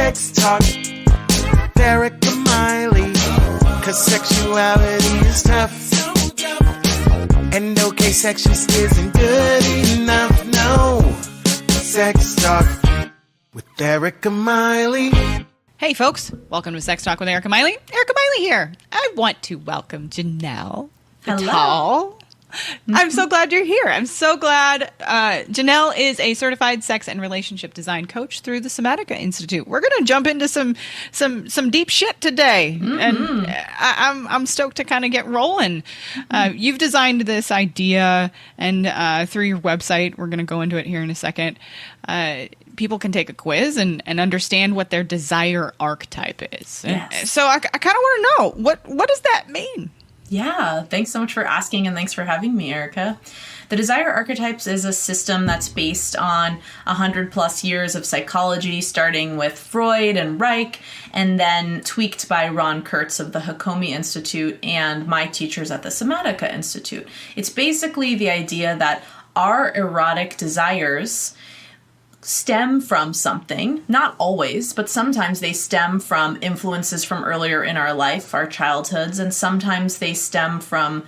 sex talk. Erica Miley, 'cause sexuality is tough. And okay, sex just isn't good enough, no. Sex talk with Erica Miley. Hey folks, welcome to Sex Talk with Erica Miley. Erica Miley here. I want to welcome Janel. Hello. I'm so glad you're here. I'm so glad. Janel is a certified sex and relationship design coach through the Somatica Institute. We're going to jump into some deep shit today, and I'm stoked to kind of get rolling. You've designed this idea, and through your website, we're going to go into it here in a second. People can take a quiz and understand what their desire archetype is. Yes. So I kind of want to know, what does that mean? Yeah, thanks so much for asking, and thanks for having me, Erica. The Desire Archetypes is a system that's based on 100 plus years of psychology, starting with Freud and Reich, and then tweaked by Ron Kurtz of the Hakomi Institute and my teachers at the Somatica Institute. It's basically the idea that our erotic desires stem from something, not always, but sometimes they stem from influences from earlier in our life, our childhoods, and sometimes they stem from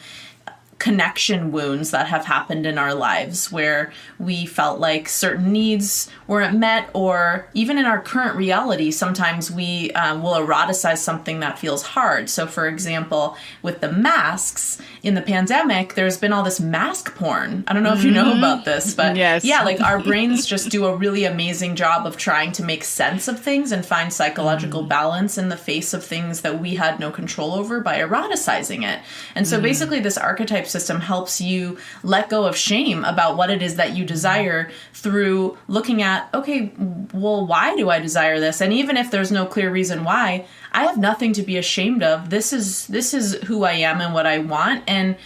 connection wounds that have happened in our lives where we felt like certain needs weren't met, or even in our current reality, sometimes we will eroticize something that feels hard. So for example, with the masks in the pandemic, there's been all this mask porn. I don't know if you know about this, but yes. Yeah, like our brains just do a really amazing job of trying to make sense of things and find psychological balance in the face of things that we had no control over by eroticizing it. And so basically this archetype system helps you let go of shame about what it is that you desire through looking at, okay, well, why do I desire this? And even if there's no clear reason why, I have nothing to be ashamed of. This is who I am and what I want. And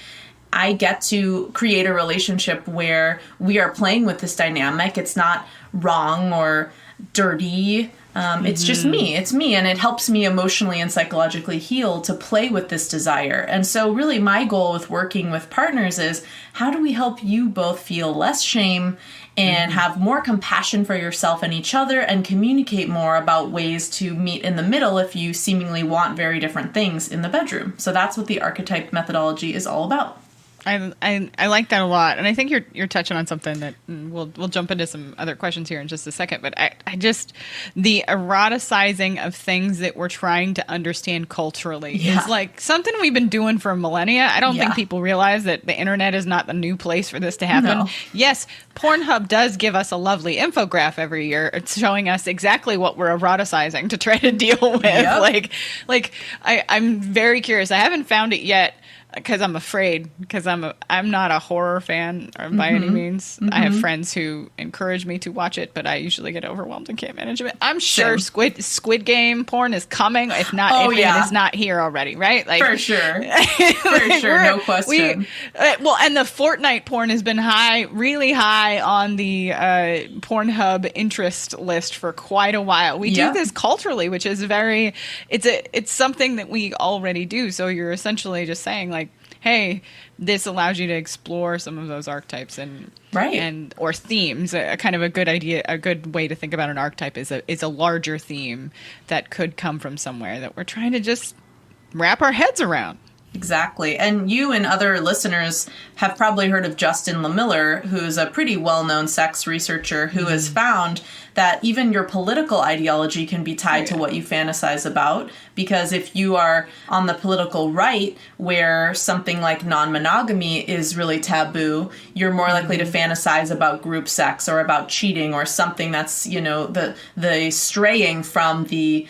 I get to create a relationship where we are playing with this dynamic. It's not wrong or dirty. It's just me. It's me. And it helps me emotionally and psychologically heal to play with this desire. And so really my goal with working with partners is, how do we help you both feel less shame and have more compassion for yourself and each other, and communicate more about ways to meet in the middle if you seemingly want very different things in the bedroom. So that's what the archetype methodology is all about. I like that a lot, and I think you're touching on something that we'll jump into some other questions here in just a second. But I just, the eroticizing of things that we're trying to understand culturally is like something we've been doing for millennia. I don't think people realize that the internet is not the new place for this to happen. No. Yes, Pornhub does give us a lovely infograph every year. It's showing us exactly what we're eroticizing to try to deal with. Yep. Like I'm very curious. I haven't found it yet, because I'm afraid, because I'm not a horror fan by any means. I have friends who encourage me to watch it, but I usually get overwhelmed and can't manage it. I'm sure Squid Game porn is coming, if not, it is not here already, right? Like, for sure. For sure, no question. And the Fortnite porn has been really high on the Pornhub interest list for quite a while. We do this culturally, which is it's something that we already do. So you're essentially just saying, like, hey, this allows you to explore some of those archetypes and or themes. A kind of a good idea, a good way to think about an archetype is a larger theme that could come from somewhere that we're trying to just wrap our heads around. Exactly. And you and other listeners have probably heard of Justin Lemiller, who's a pretty well-known sex researcher who has found that even your political ideology can be tied to what you fantasize about. Because if you are on the political right, where something like non-monogamy is really taboo, you're more likely to fantasize about group sex or about cheating or something that's, the straying from the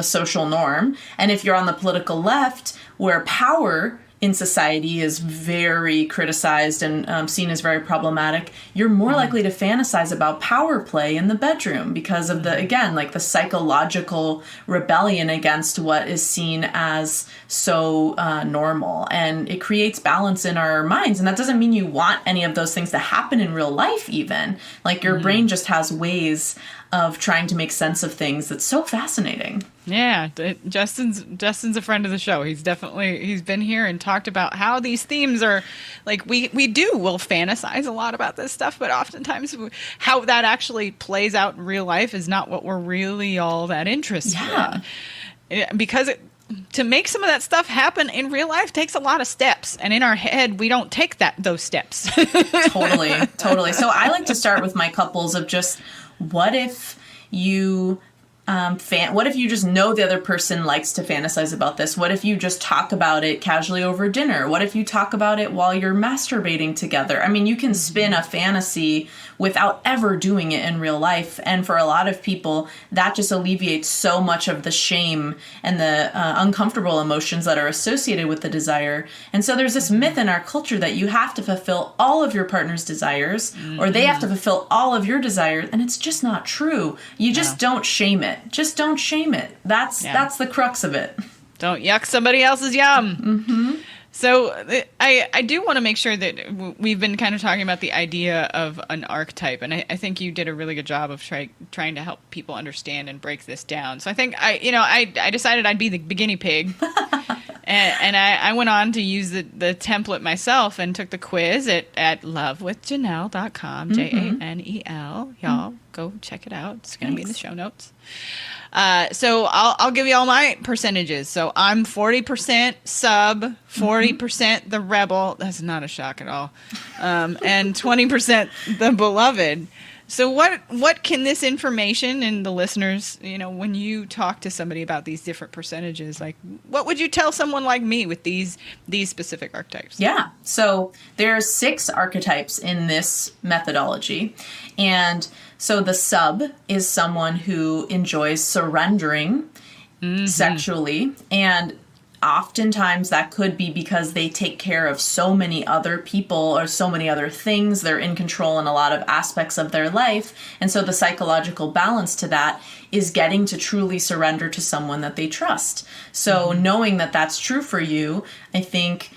social norm. And if you're on the political left, where power in society is very criticized and seen as very problematic, you're more likely to fantasize about power play in the bedroom because of the psychological rebellion against what is seen as so normal. And it creates balance in our minds. And that doesn't mean you want any of those things to happen in real life even. Like your brain just has ways of trying to make sense of things that's so fascinating. Yeah, Justin's a friend of the show. He's been here and talked about how these themes are like we'll fantasize a lot about this stuff, but oftentimes how that actually plays out in real life is not what we're really all that interested in. Because to make some of that stuff happen in real life takes a lot of steps, and in our head we don't take those steps. Totally. So I like to start with my couples of just what if you what if you just know the other person likes to fantasize about this? What if you just talk about it casually over dinner? What if you talk about it while you're masturbating together? I mean, you can spin a fantasy without ever doing it in real life. And for a lot of people, that just alleviates so much of the shame and the uncomfortable emotions that are associated with the desire. And so there's this myth in our culture that you have to fulfill all of your partner's desires, or they have to fulfill all of your desires. And it's just not true. You just don't shame it. Just don't shame it. That's the crux of it. Don't yuck somebody else's yum. Mm-hmm. So I do want to make sure that we've been kind of talking about the idea of an archetype, and I think you did a really good job of trying to help people understand and break this down. So I think I decided I'd be the guinea pig, and I went on to use the template myself and took the quiz at lovewithjanel.com, Janel. Y'all go check it out. It's going to be in the show notes. So I'll give you all my percentages. So I'm 40% sub, 40% the rebel. That's not a shock at all. And 20% the beloved. So what can this information and the listeners, when you talk to somebody about these different percentages, like what would you tell someone like me with these specific archetypes? Yeah. So there's 6 archetypes in this methodology. And so the sub is someone who enjoys surrendering sexually, and oftentimes that could be because they take care of so many other people or so many other things. They're in control in a lot of aspects of their life. And so the psychological balance to that is getting to truly surrender to someone that they trust. So knowing that that's true for you, I think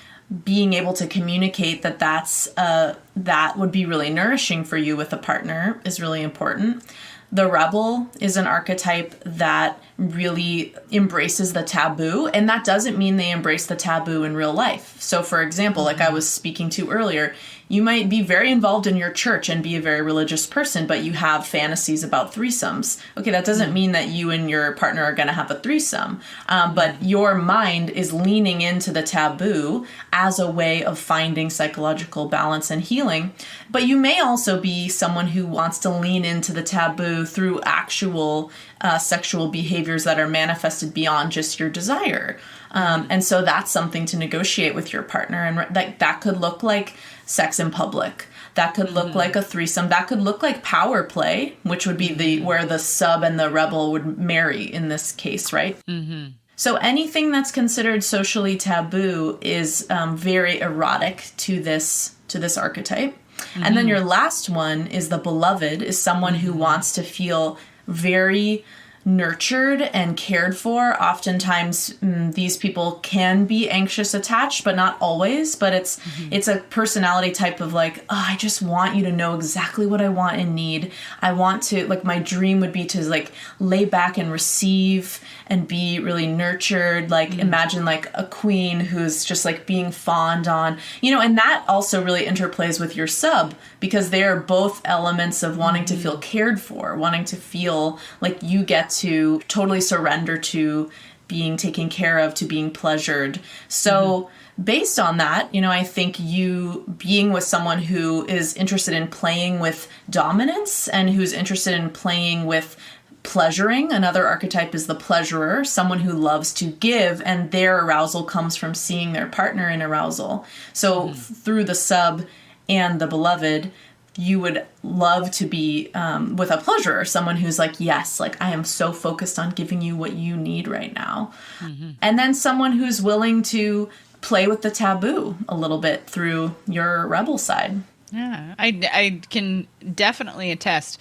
being able to communicate that would be really nourishing for you with a partner is really important. The rebel is an archetype that really embraces the taboo, and that doesn't mean they embrace the taboo in real life. So for example, like I was speaking to earlier, you might be very involved in your church and be a very religious person, but you have fantasies about threesomes. Okay, that doesn't mean that you and your partner are going to have a threesome, but your mind is leaning into the taboo as a way of finding psychological balance and healing. But you may also be someone who wants to lean into the taboo through actual sexual behaviors that are manifested beyond just your desire. And so that's something to negotiate with your partner. And that could look like sex in public. That could look like a threesome. That could look like power play, which would be where the sub and the rebel would marry in this case, right? Mm-hmm. So anything that's considered socially taboo is very erotic to this archetype. Mm-hmm. And then your last one is the beloved, is someone who wants to feel very nurtured and cared for. Oftentimes, these people can be anxious attached, but not always. But it's a personality type of like, oh, I just want you to know exactly what I want and need. I want to, like, my dream would be to like lay back and receive and be really nurtured. Like imagine like a queen who's just like being fawned on, and that also really interplays with your sub, because they are both elements of wanting to feel cared for, wanting to feel like you get to totally surrender to being taken care of, to being pleasured. So based on that, I think you being with someone who is interested in playing with dominance and who's interested in playing with pleasuring. Another archetype is the pleasurer, someone who loves to give, and their arousal comes from seeing their partner in arousal. So through the sub and the beloved, you would love to be with a pleasurer, someone who's like, yes, like I am so focused on giving you what you need right now. Mm-hmm. And then someone who's willing to play with the taboo a little bit through your rebel side. Yeah, I can definitely attest.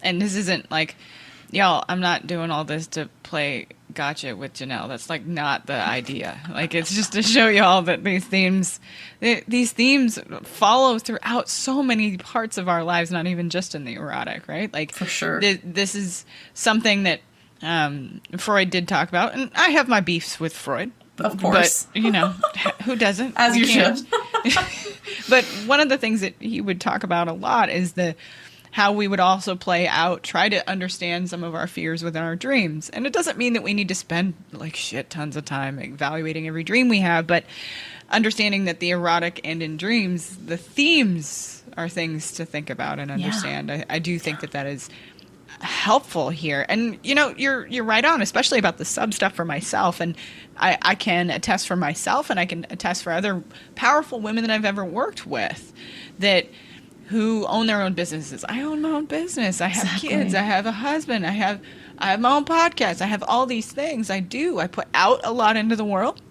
And this isn't like, y'all, I'm not doing all this to play gotcha with Janel. That's like not the idea. Like it's just to show y'all that these themes follow throughout so many parts of our lives, not even just in the erotic, right? Like for sure. This is something that Freud did talk about, and I have my beefs with Freud. Of course. But, who doesn't? As you should. But one of the things that he would talk about a lot is how we would also try to understand some of our fears within our dreams. And it doesn't mean that we need to spend like shit tons of time evaluating every dream we have, but understanding that the erotic and in dreams, the themes are things to think about and understand. Yeah. I do think that is helpful here. And you're right on, especially about the sub stuff for myself. And I can attest for myself, and I can attest for other powerful women that I've ever worked with who own their own businesses. I own my own business. I have kids. I have a husband. I have my own podcast. I have all these things I do. I put out a lot into the world.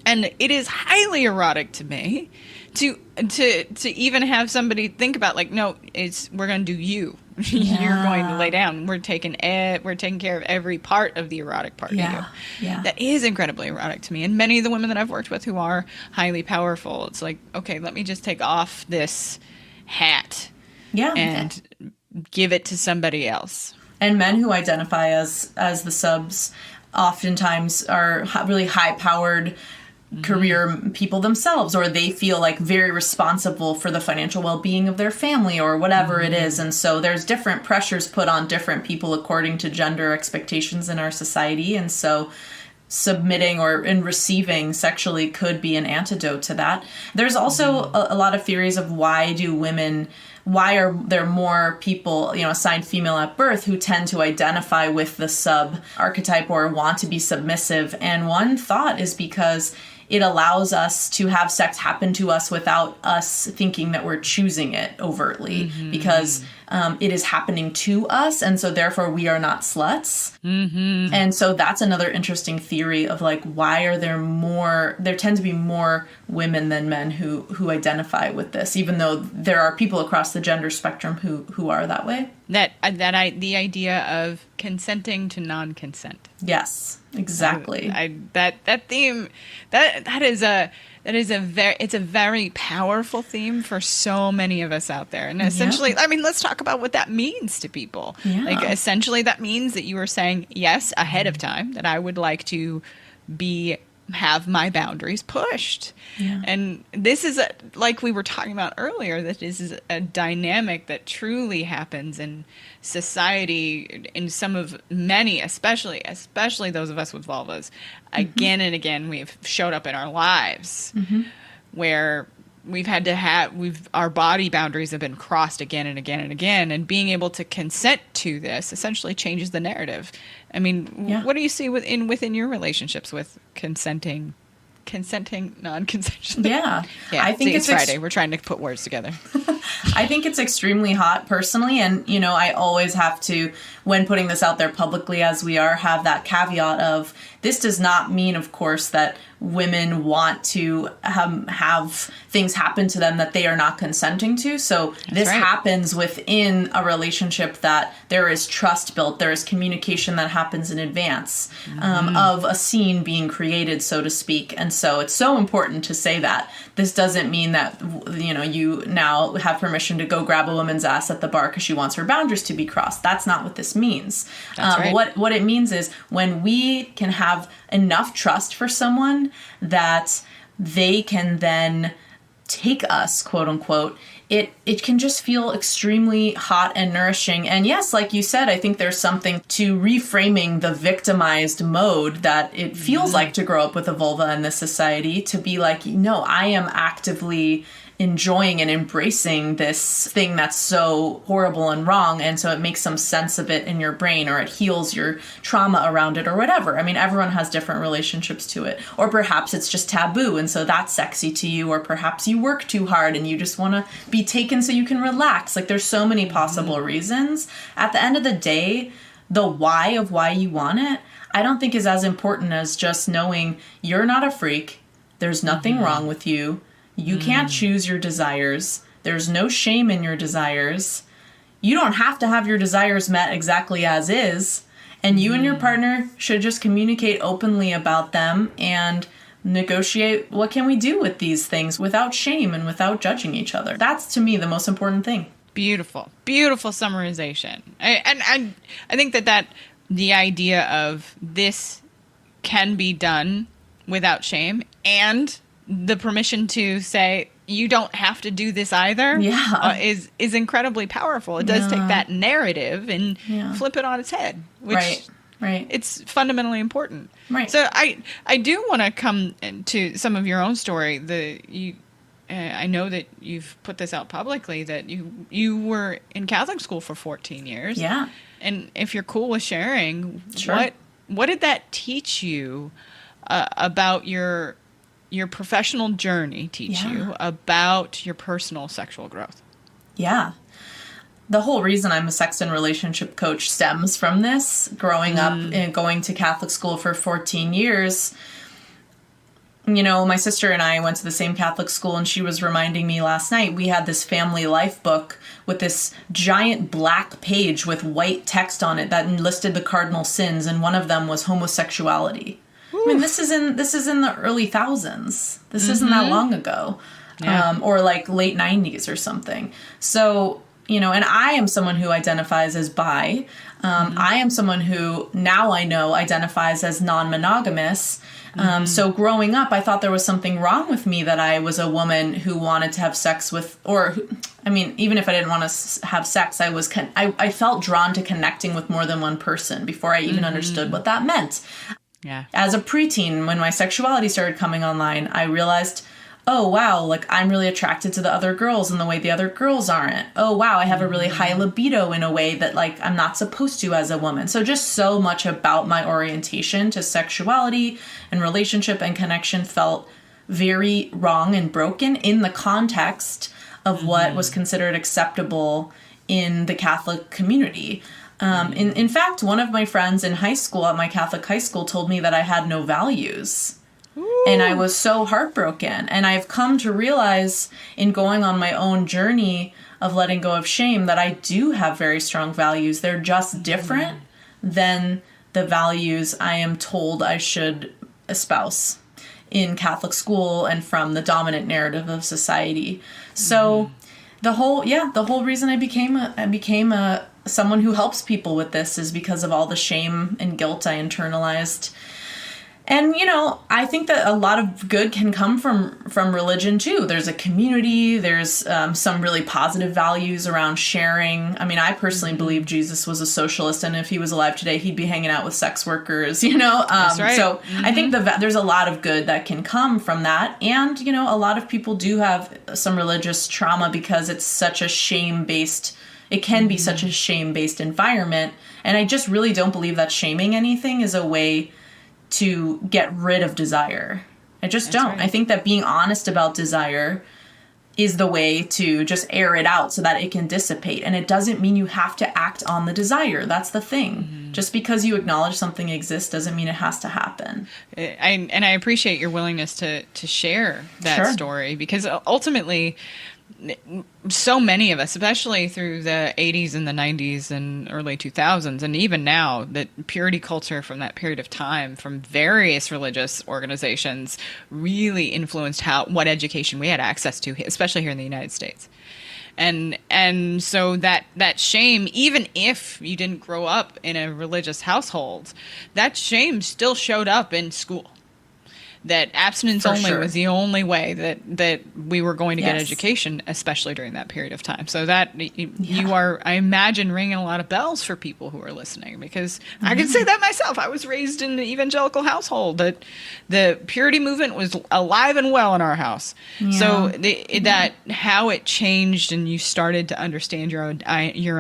And it is highly erotic to me to even have somebody think about, like, no, we're going to do you. Yeah. You're going to lay down. We're taking care of every part of the erotic part of you. Yeah. That is incredibly erotic to me. And many of the women that I've worked with who are highly powerful, it's like, okay, let me just take off this hat and give it to somebody else. And men who identify as the subs oftentimes are really high-powered career people themselves, or they feel like very responsible for the financial well-being of their family or whatever it is. And so there's different pressures put on different people according to gender expectations in our society. And so submitting or in receiving sexually could be an antidote to that. There's also a lot of theories of why are there more people, assigned female at birth who tend to identify with the sub archetype or want to be submissive. And one thought is because it allows us to have sex happen to us without us thinking that we're choosing it overtly, because it is happening to us, and so therefore we are not sluts. And so that's another interesting theory of like, why are there tend to be more women than men who identify with this, even though there are people across the gender spectrum who are that way. The idea of consenting to non-consent. Yes, exactly. That theme it's a very powerful theme for so many of us out there. And essentially, I mean, let's talk about what that means to people. Yeah. Like, essentially, that means that you are saying yes ahead of time, that I would like to have my boundaries pushed. Yeah. And this is, like we were talking about earlier, that this is a dynamic that truly happens in society, in many, especially those of us with vulvas. Again and again, we've showed up in our lives where we've had to our body boundaries have been crossed again and again and again, and being able to consent to this essentially changes the narrative. I mean, what do you see within your relationships with consenting, non-consensually? Yeah. I think it's Friday. We're trying to put words together. I think it's extremely hot personally. And, I always have to, when putting this out there publicly as we are, have that caveat of, this does not mean, of course, that women want to have things happen to them that they are not consenting to. So this happens within a relationship that there is trust built. There is communication that happens in advance of a scene being created, so to speak. And so it's so important to say that. This doesn't mean that, you now have permission to go grab a woman's ass at the bar because she wants her boundaries to be crossed. That's not what this means. What it means is when we can have enough trust for someone that they can then take us, quote unquote, it can just feel extremely hot and nourishing. And yes, like you said, I think there's something to reframing the victimized mode that it feels like to grow up with a vulva in this society, to be like, no, I am actively enjoying and embracing this thing that's so horrible and wrong, and so it makes some sense of it in your brain, or it heals your trauma around it, or whatever. I mean, everyone has different relationships to it. Or perhaps it's just taboo, and so that's sexy to you, or perhaps you work too hard and you just want to be taken so you can relax. Like, there's so many possible reasons. At the end of the day, the why of why you want it, I don't think is as important as just knowing you're not a freak, there's nothing wrong with you, you can't choose your desires. There's no shame in your desires. You don't have to have your desires met exactly as is. And you and your partner should just communicate openly about them and negotiate what can we do with these things without shame and without judging each other. That's, to me, the most important thing. Beautiful. Beautiful summarization. I think that the idea of this can be done without shame, and the permission to say, you don't have to do this either, is incredibly powerful. It does take that narrative and flip it on its head, which right. It's fundamentally important. Right. So I do want to come to some of your own story. I know that you've put this out publicly, that you were in Catholic school for 14 years. Yeah. And if you're cool with sharing, sure. What did that teach you about your professional journey, you about your personal sexual growth? Yeah. The whole reason I'm a sex and relationship coach stems from this. Growing up and going to Catholic school for 14 years, you know, my sister and I went to the same Catholic school, and she was reminding me last night, we had this family life book with this giant black page with white text on it that listed the cardinal sins, and one of them was homosexuality. Oof. I mean, this is in the early thousands. This isn't that long ago, or like late 90s or something. So, you know, and I am someone who identifies as bi. I am someone who now I know identifies as non-monogamous. So growing up, I thought there was something wrong with me, that I was a woman who wanted to have sex with, even if I didn't want to have sex, I felt drawn to connecting with more than one person before I even understood what that meant. Yeah. As a preteen, when my sexuality started coming online, I realized, oh, wow, like I'm really attracted to the other girls in the way the other girls aren't. Oh, wow, I have a really high libido in a way that like I'm not supposed to as a woman. So just so much about my orientation to sexuality and relationship and connection felt very wrong and broken in the context of what was considered acceptable in the Catholic community. In fact, one of my friends in high school at my Catholic high school told me that I had no values. And I was so heartbroken. And I've come to realize in going on my own journey of letting go of shame that I do have very strong values. They're just different than the values I am told I should espouse in Catholic school and from the dominant narrative of society. So the whole reason I became someone who helps people with this is because of all the shame and guilt I internalized. And, you know, I think that a lot of good can come from religion, too. There's a community. There's some really positive values around sharing. I mean, I personally believe Jesus was a socialist, and if he was alive today, he'd be hanging out with sex workers, you know? That's right. So I think there's a lot of good that can come from that. And, you know, a lot of people do have some religious trauma because it's such a shame-based, it can be such a shame-based environment. And I just really don't believe that shaming anything is a way to get rid of desire. I just don't. Right. I think that being honest about desire is the way to just air it out so that it can dissipate. And it doesn't mean you have to act on the desire. That's the thing. Just because you acknowledge something exists doesn't mean it has to happen. I appreciate your willingness to share that story, because ultimately so many of us, especially through the 80s and the 90s and early 2000s, and even now, that purity culture from that period of time from various religious organizations really influenced what education we had access to, especially here in the United States. And so that shame, even if you didn't grow up in a religious household, that shame still showed up in school. That abstinence only was the only way that we were going to get education, especially during that period of time. So that you are, I imagine, ringing a lot of bells for people who are listening, because I can say that myself. I was raised in an evangelical household. That the purity movement was alive and well in our house. Yeah. So that how it changed and you started to understand your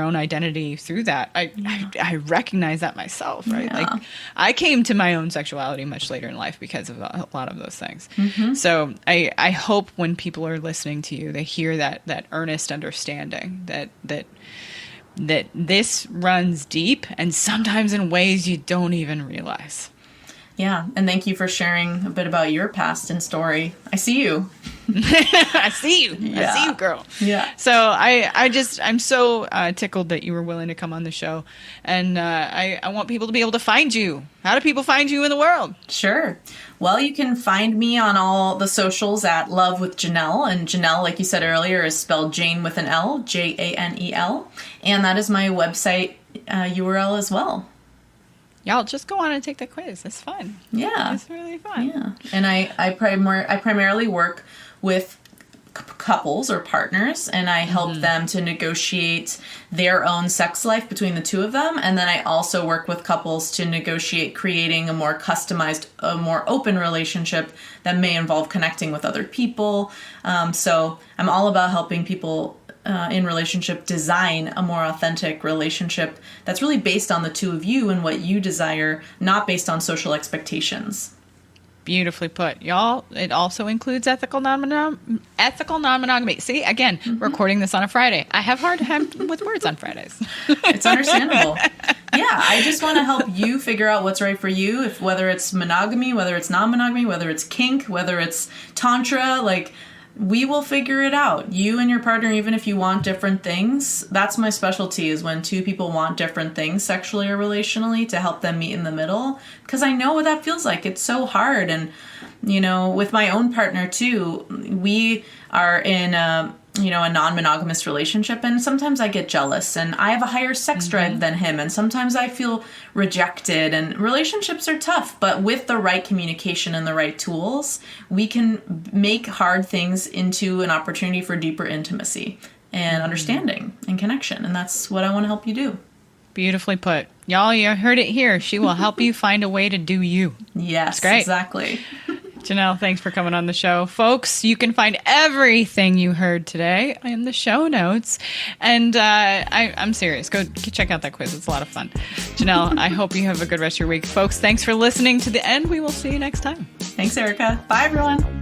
own identity through that. I recognize that myself, right? Yeah. Like I came to my own sexuality much later in life because of a lot of those things. So I hope when people are listening to you, they hear that earnest understanding that this runs deep and sometimes in ways you don't even realize. Yeah, and thank you for sharing a bit about your past and story. I see you. I see you. Yeah. I see you, girl. Yeah. So I'm so tickled that you were willing to come on the show. And I want people to be able to find you. How do people find you in the world? Sure. Well, you can find me on all the socials at Love with Janel. And Janel, like you said earlier, is spelled Jane with an L, Janel. And that is my website URL as well. Y'all just go on and take the quiz. It's fun. Yeah. It's really fun. Yeah. And I primarily work with couples or partners, and I help them to negotiate their own sex life between the two of them. And then I also work with couples to negotiate creating a more customized, a more open relationship that may involve connecting with other people. So I'm all about helping people in relationship design a more authentic relationship that's really based on the two of you and what you desire, not based on social expectations. Beautifully put. Y'all, it also includes ethical non-monogamy. See, again, recording this on a Friday. I have a hard time with words on Fridays. It's understandable. Yeah, I just want to help you figure out what's right for you, if whether it's monogamy, whether it's non-monogamy, whether it's kink, whether it's tantra, like, we will figure it out. You and your partner, even if you want different things, that's my specialty, is when two people want different things sexually or relationally, to help them meet in the middle. Because I know what that feels like. It's so hard. And, you know, with my own partner too, we are in a non-monogamous relationship, and sometimes I get jealous, and I have a higher sex drive than him, and sometimes I feel rejected, and relationships are tough, but with the right communication and the right tools, we can make hard things into an opportunity for deeper intimacy and understanding and connection, and that's what I want to help you do. Beautifully put. Y'all, you heard it here. She will help you find a way to do you. Yes, that's great. Exactly. Janelle, thanks for coming on the show. Folks, you can find everything you heard today in the show notes. And I'm serious. Go check out that quiz. It's a lot of fun. Janelle, I hope you have a good rest of your week. Folks, thanks for listening to the end. We will see you next time. Thanks, Erica. Bye, everyone.